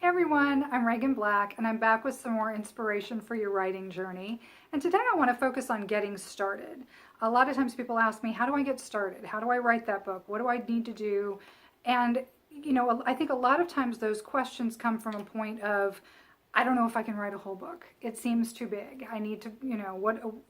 Hey everyone, I'm Reagan Black and I'm back with some more inspiration for your writing journey. And today I want to focus on getting started. A lot of times people ask me, how do I get started? How do I write that book? What do I need to do? And I think a lot of times those questions come from a point of, I don't know if I can write a whole book. It seems too big. I need to,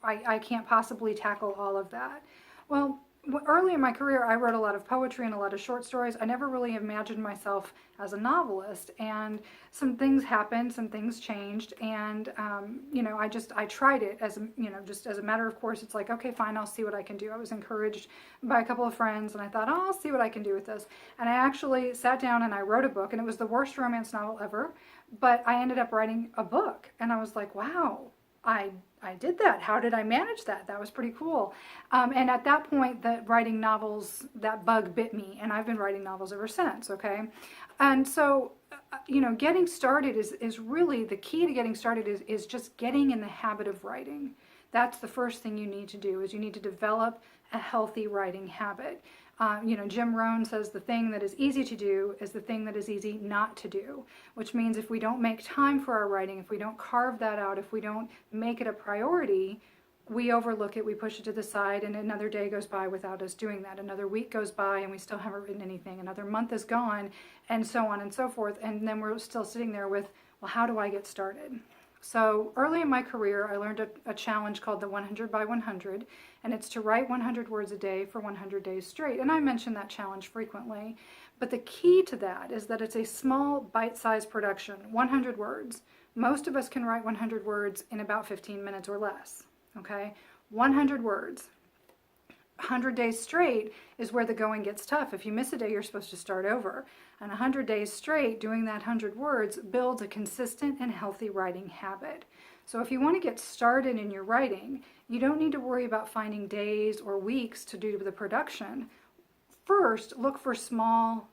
I can't possibly tackle all of that. Well, early in my career, I wrote a lot of poetry and a lot of short stories. I never really imagined myself as a novelist, and some things happened, some things changed, and I tried it as just as a matter of course. It's like, okay, fine, I'll see what I can do. I was encouraged by a couple of friends, and I thought, oh, I'll see what I can do with this. And I actually sat down and I wrote a book, and it was the worst romance novel ever, but I ended up writing a book, and I was like, wow, I did that. How did I manage that? That was pretty cool. And at that point, writing novels, that bug bit me, and I've been writing novels ever since, okay? And so, getting started is really the key to getting started is just getting in the habit of writing. That's the first thing you need to do, is you need to develop a healthy writing habit. Jim Rohn says the thing that is easy to do is the thing that is easy not to do, which means if we don't make time for our writing, if we don't carve that out, if we don't make it a priority, we overlook it, we push it to the side, and another day goes by without us doing that. Another week goes by and we still haven't written anything. Another month is gone, and so on and so forth. And then we're still sitting there with, well, how do I get started? So early in my career, I learned a challenge called the 100 by 100, and it's to write 100 words a day for 100 days straight. And I mention that challenge frequently. But the key to that is that it's a small, bite-sized production, 100 words. Most of us can write 100 words in about 15 minutes or less, okay? 100 words. 100 days straight is where the going gets tough. If you miss a day, you're supposed to start over. And 100 days straight, doing that 100 words builds a consistent and healthy writing habit. So if you want to get started in your writing, you don't need to worry about finding days or weeks to do the production. First, look for small,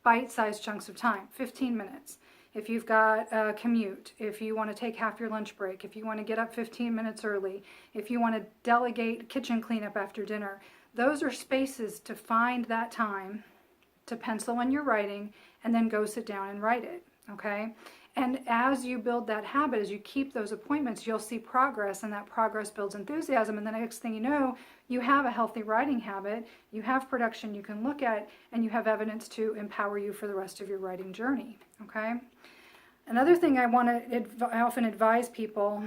bite-sized chunks of time, 15 minutes. If you've got a commute, if you want to take half your lunch break, if you want to get up 15 minutes early, if you want to delegate kitchen cleanup after dinner, those are spaces to find that time to pencil in your writing and then go sit down and write it, okay? And as you build that habit, as you keep those appointments, you'll see progress, and that progress builds enthusiasm, and the next thing you know, you have a healthy writing habit, you have production you can look at, and you have evidence to empower you for the rest of your writing journey, okay? Another thing I often advise people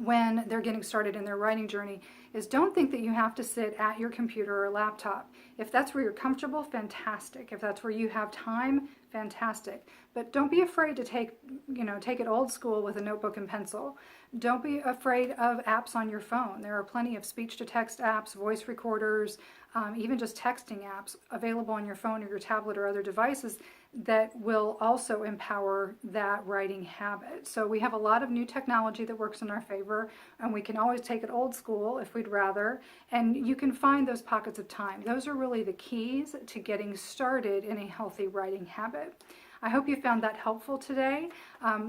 when they're getting started in their writing journey is don't think that you have to sit at your computer or laptop. If that's where you're comfortable, fantastic. If that's where you have time, fantastic. But don't be afraid to take it old school with a notebook and pencil. Don't be afraid of apps on your phone. There are plenty of speech-to-text apps, voice recorders, even just texting apps available on your phone or your tablet or other devices that will also empower that writing habit. So we have a lot of new technology that works in our favor, and we can always take it old school if we'd rather, and you can find those pockets of time. Those are really the keys to getting started in a healthy writing habit. I hope you found that helpful today.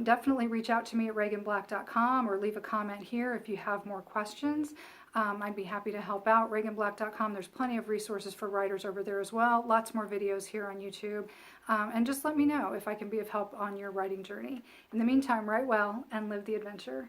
Definitely reach out to me at reaganblack.com or leave a comment here if you have more questions. I'd be happy to help out. reaganblack.com. There's plenty of resources for writers over there as well. Lots more videos here on YouTube. And just let me know if I can be of help on your writing journey. In the meantime, write well and live the adventure.